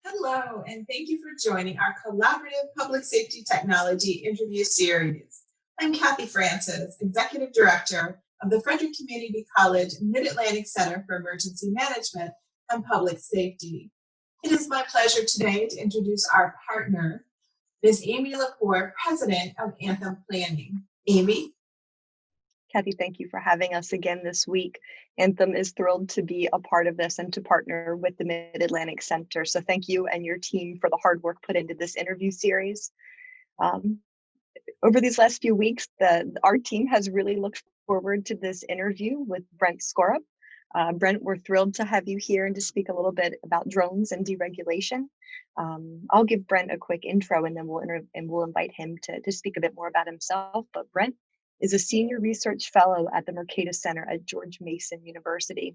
Hello, and thank you for joining our collaborative public safety technology interview series. I'm Kathy Francis, Executive Director of the Frederick Community College Mid-Atlantic Center for Emergency Management and Public Safety. It is my pleasure today to introduce our partner, Ms. Amy LaCour, President of Anthem Planning. Amy? Kathy, thank you for having us again this week. Anthem is thrilled to be a part of this and to partner with the Mid-Atlantic Center. So thank you and your team for the hard work put into this interview series. Over these last few weeks, our team has really looked forward to this interview with Brent Skorup. Brent, we're thrilled to have you here and to speak a little bit about drones and deregulation. I'll give Brent a quick intro and then we'll invite him to speak a bit more about himself. But Brent is a senior research fellow at the Mercatus Center at George Mason University.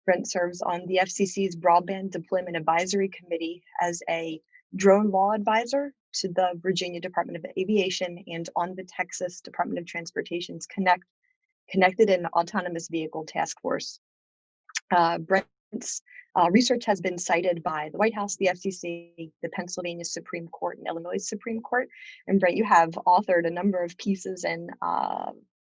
Brent serves on the FCC's Broadband Deployment Advisory Committee as a drone law advisor to the Virginia Department of Aviation and on the Texas Department of Transportation's Connected and Autonomous Vehicle Task Force. Brent's research has been cited by the White House, the FCC, the Pennsylvania Supreme Court, and Illinois Supreme Court. And Brent, you have authored a number of pieces in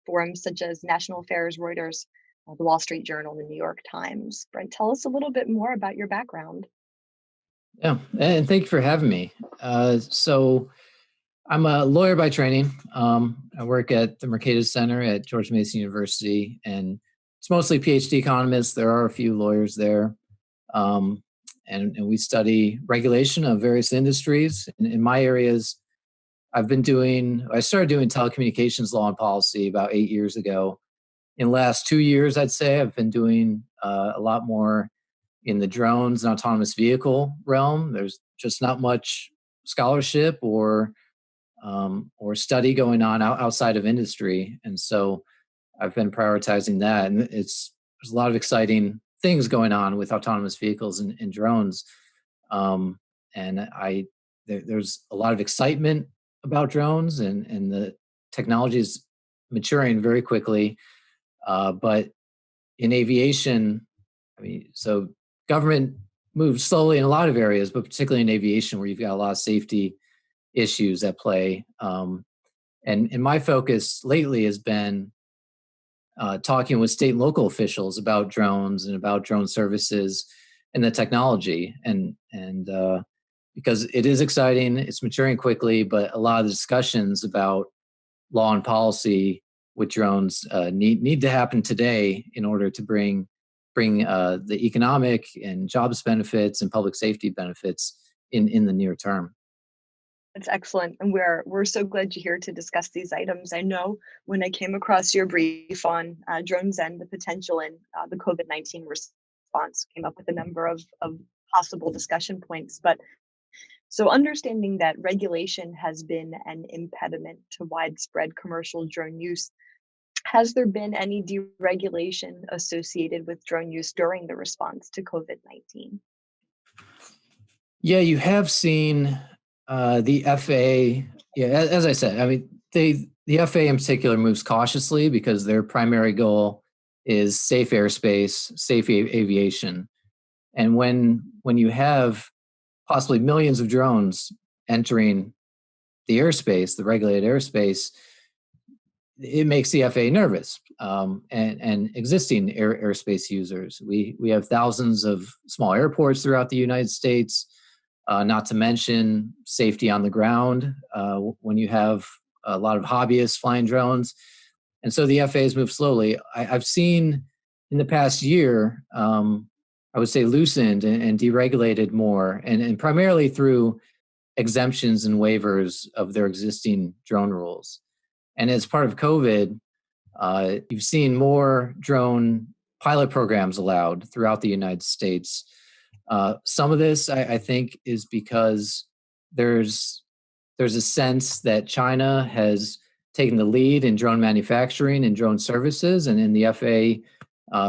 forums such as National Affairs, Reuters, the Wall Street Journal, the New York Times. Brent, tell us a little bit more about your background. Yeah, and thank you for having me. So I'm a lawyer by training. I work at the Mercatus Center at George Mason University, and it's mostly PhD economists. There are a few lawyers there. And we study regulation of various industries. In my areas, I started doing telecommunications law and policy about 8 years ago. In the last 2 years, I'd say I've been doing a lot more in the drones and autonomous vehicle realm. There's just not much scholarship or study going on outside of industry. And so I've been prioritizing that. And there's a lot of exciting things going on with autonomous vehicles and drones. There's a lot of excitement about drones and the technology is maturing very quickly. But in aviation, so government moves slowly in a lot of areas, but particularly in aviation where you've got a lot of safety issues at play. And my focus lately has been talking with state and local officials about drones and about drone services and the technology. And because it is exciting, it's maturing quickly, but a lot of the discussions about law and policy with drones need to happen today in order to bring the economic and jobs benefits and public safety benefits in the near term. That's excellent. And we're so glad you're here to discuss these items. I know when I came across your brief on drones and the potential in the COVID-19 response, came up with a number of possible discussion points. But so understanding that regulation has been an impediment to widespread commercial drone use, has there been any deregulation associated with drone use during the response to COVID-19? Yeah, you have seen the FAA, as I said, the FAA in particular moves cautiously because their primary goal is safe airspace, safe aviation. And when you have possibly millions of drones entering the airspace, the regulated airspace, it makes the FAA nervous and existing airspace users. We have thousands of small airports throughout the United States. Not to mention safety on the ground when you have a lot of hobbyists flying drones. And so the FAA has moved slowly. I've seen in the past year, I would say loosened and deregulated more, and primarily through exemptions and waivers of their existing drone rules. And as part of COVID, you've seen more drone pilot programs allowed throughout the United States. Some of this, I think, is because there's a sense that China has taken the lead in drone manufacturing and drone services, and then the FAA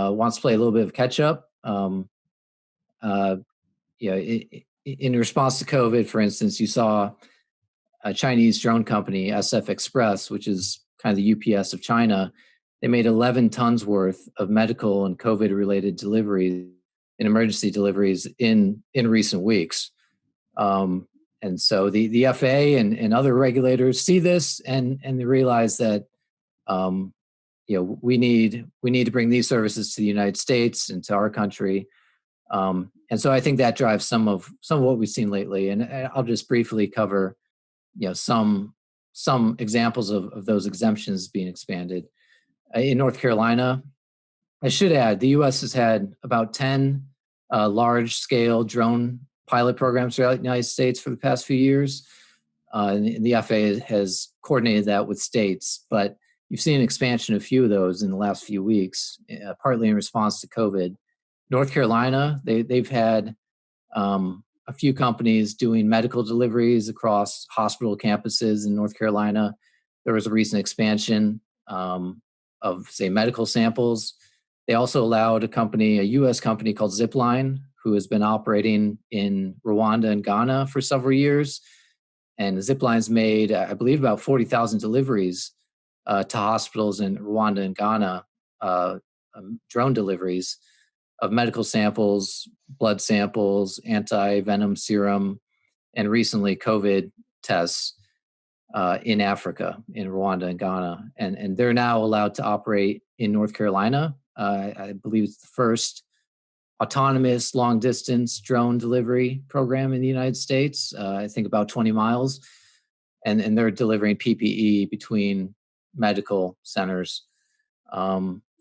wants to play a little bit of catch up. In response to COVID, for instance, you saw a Chinese drone company, SF Express, which is kind of the UPS of China. They made 11 tons worth of medical and COVID-related deliveries and emergency deliveries in recent weeks. And so the FAA and other regulators see this and they realize that we need to bring these services to the United States and to our country. And so I think that drives some of what we've seen lately. And I'll just briefly cover some examples of those exemptions being expanded. In North Carolina, I should add, the U.S. has had about 10 large-scale drone pilot programs throughout the United States for the past few years. And the FAA has coordinated that with states, but you've seen an expansion of a few of those in the last few weeks, partly in response to COVID. North Carolina, they've had a few companies doing medical deliveries across hospital campuses in North Carolina. There was a recent expansion of, say, medical samples. They also allowed a U.S. company called Zipline, who has been operating in Rwanda and Ghana for several years. And Zipline's made, I believe, about 40,000 deliveries to hospitals in Rwanda and Ghana, drone deliveries of medical samples, blood samples, anti-venom serum, and recently COVID tests in Africa, in Rwanda and Ghana. And they're now allowed to operate in North Carolina. I believe it's the first autonomous long-distance drone delivery program in the United States, I think about 20 miles. And they're delivering PPE between medical centers.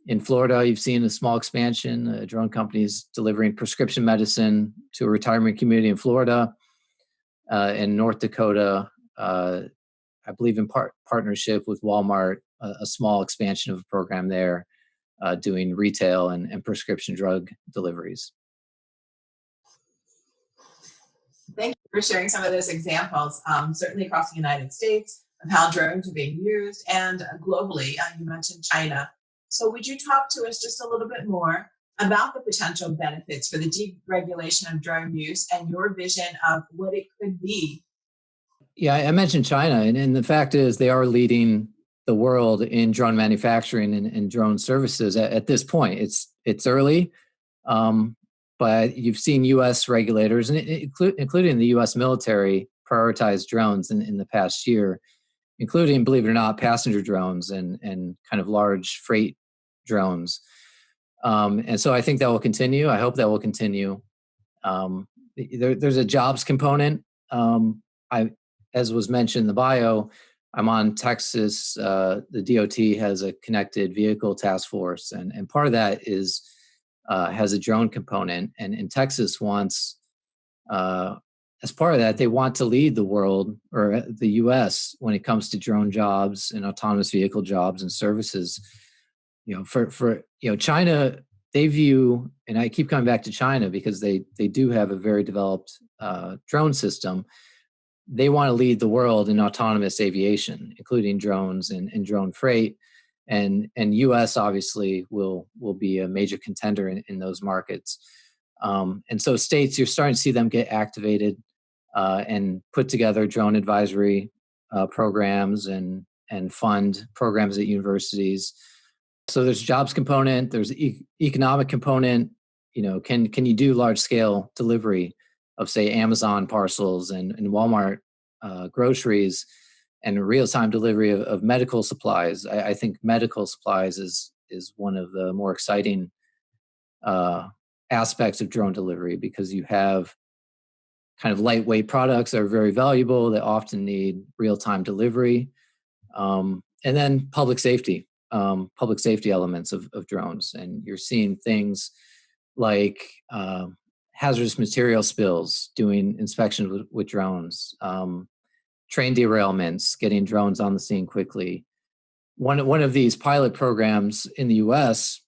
In Florida, you've seen a small expansion. Drone companies delivering prescription medicine to a retirement community in Florida. In North Dakota, I believe in partnership with Walmart, a small expansion of a program there, doing retail and prescription drug deliveries. Thank you for sharing some of those examples, certainly across the United States, of how drones are being used, and globally. You mentioned China. So would you talk to us just a little bit more about the potential benefits for the deregulation of drone use and your vision of what it could be? Yeah, I mentioned China, and the fact is they are leading the world in drone manufacturing and drone services at this point. It's early, but you've seen U.S. regulators, and including the U.S. military, prioritize drones in the past year, including, believe it or not, passenger drones and kind of large freight drones. And so I think that will continue. I hope that will continue. There's a jobs component. As was mentioned in the bio, I'm on Texas. The DOT has a connected vehicle task force, and part of that has a drone component. And in Texas wants, as part of that, they want to lead the world or the U.S. when it comes to drone jobs and autonomous vehicle jobs and services. For China, they view, and I keep coming back to China because they do have a very developed drone system. They want to lead the world in autonomous aviation, including drones and drone freight. And U.S. obviously will be a major contender in those markets. And so states, you're starting to see them get activated and put together drone advisory programs and fund programs at universities. So there's jobs component, there's economic component. Can you do large scale delivery of, say, Amazon parcels and Walmart groceries, and real-time delivery of medical supplies? I think medical supplies is one of the more exciting aspects of drone delivery, because you have kind of lightweight products that are very valuable that often need real-time delivery. And then public safety elements of drones. And you're seeing things like hazardous material spills, doing inspection with drones, train derailments, getting drones on the scene quickly. One of these pilot programs in the U.S.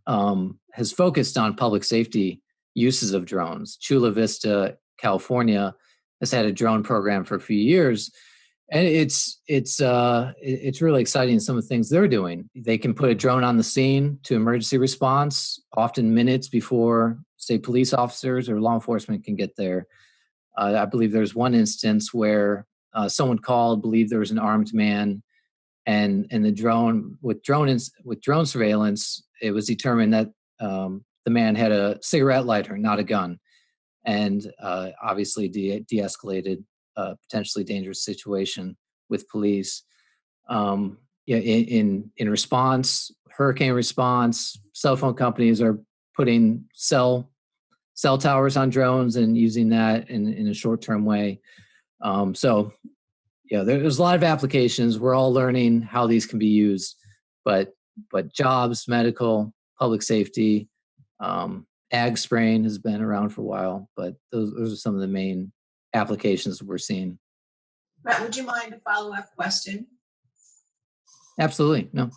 Has focused on public safety uses of drones. Chula Vista, California, has had a drone program for a few years, and it's really exciting. Some of the things they're doing. They can put a drone on the scene to emergency response, often minutes before, say, police officers or law enforcement can get there. I believe there's one instance where someone called, believed there was an armed man, and the drone with drone surveillance, it was determined that the man had a cigarette lighter, not a gun. and obviously de-escalated a potentially dangerous situation with police. Yeah, in response, hurricane response, cell phone companies are putting cell towers on drones and using that in a short-term way. So yeah, there's a lot of applications. We're all learning how these can be used, but jobs, medical, public safety, ag spraying has been around for a while, but those are some of the main applications we're seeing. Brett, would you mind a follow-up question? Absolutely, no.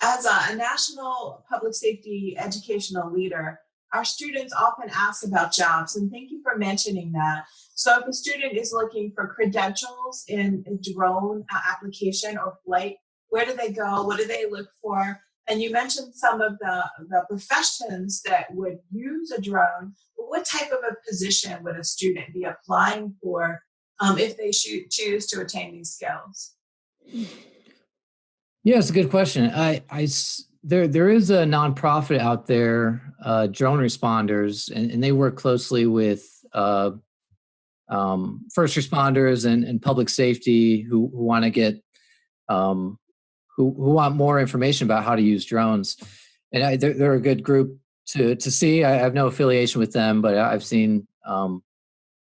As a national public safety educational leader, our students often ask about jobs, and thank you for mentioning that. So if a student is looking for credentials in a drone application or flight, where do they go? What do they look for? And you mentioned some of the professions that would use a drone. But what type of a position would a student be applying for if they choose to attain these skills? Yeah, it's a good question. There is a nonprofit out there, Drone Responders, and they work closely with first responders and public safety who want to get who want more information about how to use drones. And they're a good group to see. I have no affiliation with them, but I've seen some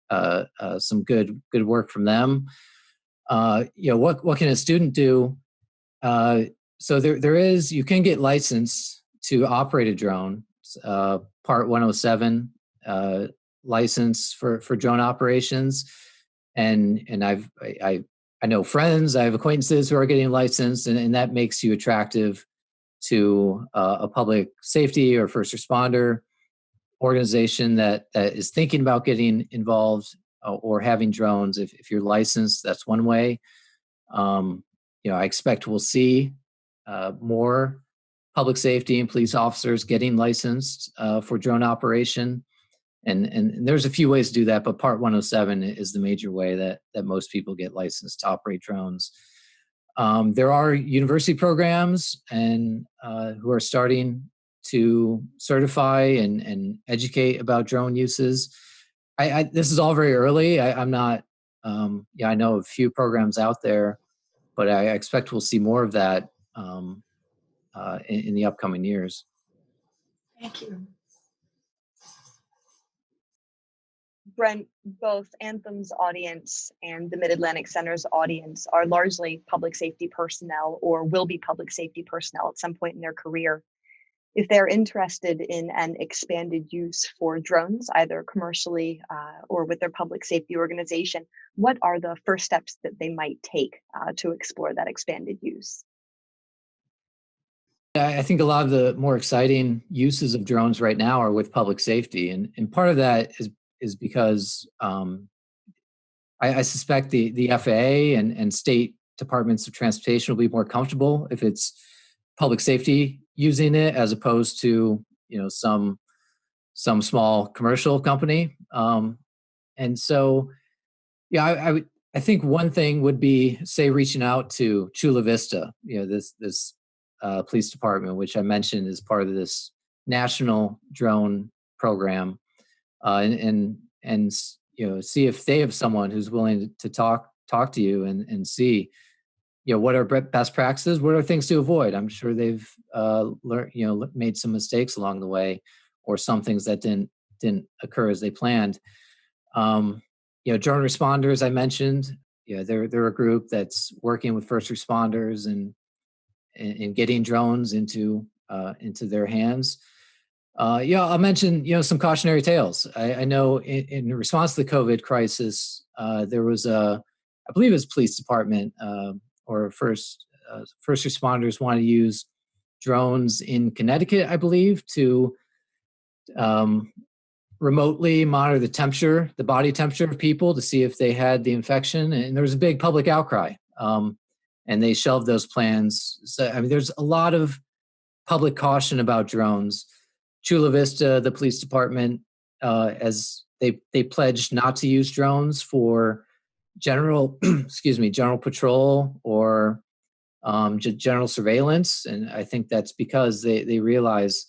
good work from them. What can a student do? So there is, you can get licensed to operate a drone, Part 107 license for drone operations, and I know friends, I have acquaintances who are getting licensed, and that makes you attractive to a public safety or first responder organization that is thinking about getting involved or having drones. If you're licensed, that's one way. I expect we'll see more public safety and police officers getting licensed for drone operation. And there's a few ways to do that, but Part 107 is the major way that most people get licensed to operate drones. There are university programs and who are starting to certify and educate about drone uses. This is all very early. I'm not, I know a few programs out there, but I expect we'll see more of that in the upcoming years. Thank you. Brent, both Anthem's audience and the Mid-Atlantic Center's audience are largely public safety personnel or will be public safety personnel at some point in their career. If they're interested in an expanded use for drones, either commercially or with their public safety organization, what are the first steps that they might take to explore that expanded use? I think a lot of the more exciting uses of drones right now are with public safety. And part of that is because I suspect the FAA and state departments of transportation will be more comfortable if it's public safety using it as opposed to some small commercial company. And so, I think one thing would be, say, reaching out to Chula Vista, this police department, which I mentioned is part of this national drone program, and see if they have someone who's willing to talk to you and see what are best practices, what are things to avoid. I'm sure they've learned, made some mistakes along the way, or some things that didn't occur as they planned. Drone responders, I mentioned, they're a group that's working with first responders and getting drones into their hands. I'll mention some cautionary tales. I know in response to the COVID crisis, there was I believe it was police department or first responders want to use drones in Connecticut, I believe, to remotely monitor the body temperature of people to see if they had the infection. And there was a big public outcry, and they shelved those plans. So, there's a lot of public caution about drones. Chula Vista, the police department, as they pledged not to use drones for general patrol or general surveillance. And I think that's because they realize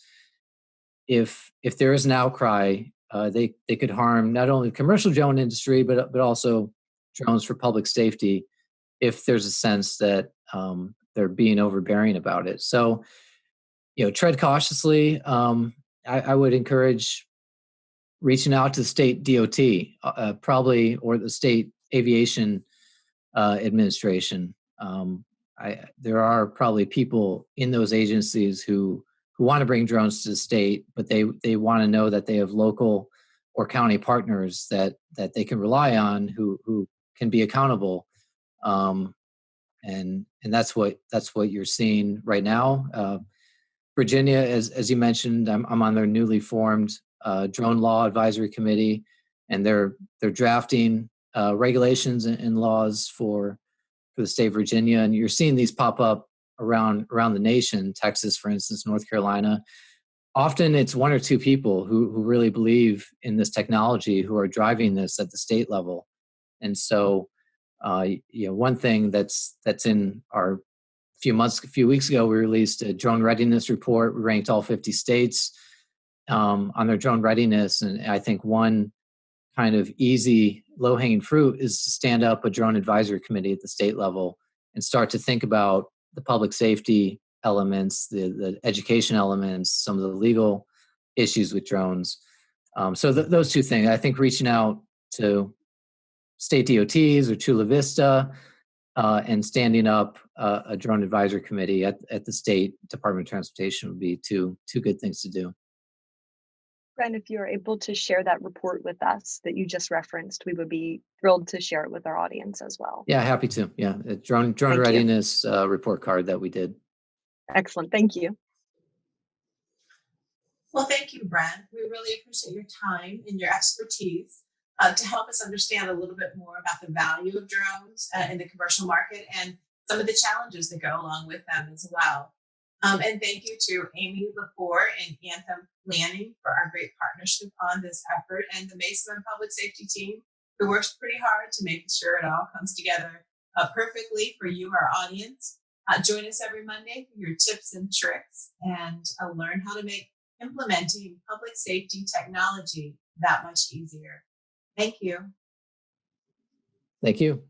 if there is an outcry, they could harm not only the commercial drone industry, but also drones for public safety if there's a sense that they're being overbearing about it. So, tread cautiously. I would encourage reaching out to the state DOT, probably, or the state aviation administration. There are probably people in those agencies who want to bring drones to the state, but they want to know that they have local or county partners that they can rely on who can be accountable. And that's what you're seeing right now. Virginia, as you mentioned, I'm on their newly formed drone law advisory committee, and they're drafting regulations and laws for the state of Virginia, and you're seeing these pop up around the nation. Texas, for instance, North Carolina. Often it's one or two people who really believe in this technology who are driving this at the state level. And so, one thing that's in our a few weeks ago, we released a drone readiness report. We ranked all 50 states on their drone readiness, and I think one kind of easy, low-hanging fruit is to stand up a drone advisory committee at the state level and start to think about the public safety elements, the education elements, some of the legal issues with drones. So those two things, I think reaching out to state DOTs or Chula Vista and standing up a drone advisory committee at the state Department of Transportation would be two good things to do. Brent, if you're able to share that report with us that you just referenced, we would be thrilled to share it with our audience as well. Yeah, happy to. Yeah, a drone readiness report card that we did. Excellent. Thank you. Well, thank you, Brent. We really appreciate your time and your expertise to help us understand a little bit more about the value of drones in the commercial market and some of the challenges that go along with them as well. And thank you to Amy Lepore and Anthem Planning for our great partnership on this effort, and the MACEM and Public Safety team who works pretty hard to make sure it all comes together perfectly for you, our audience. Join us every Monday for your tips and tricks and learn how to make implementing public safety technology that much easier. Thank you. Thank you.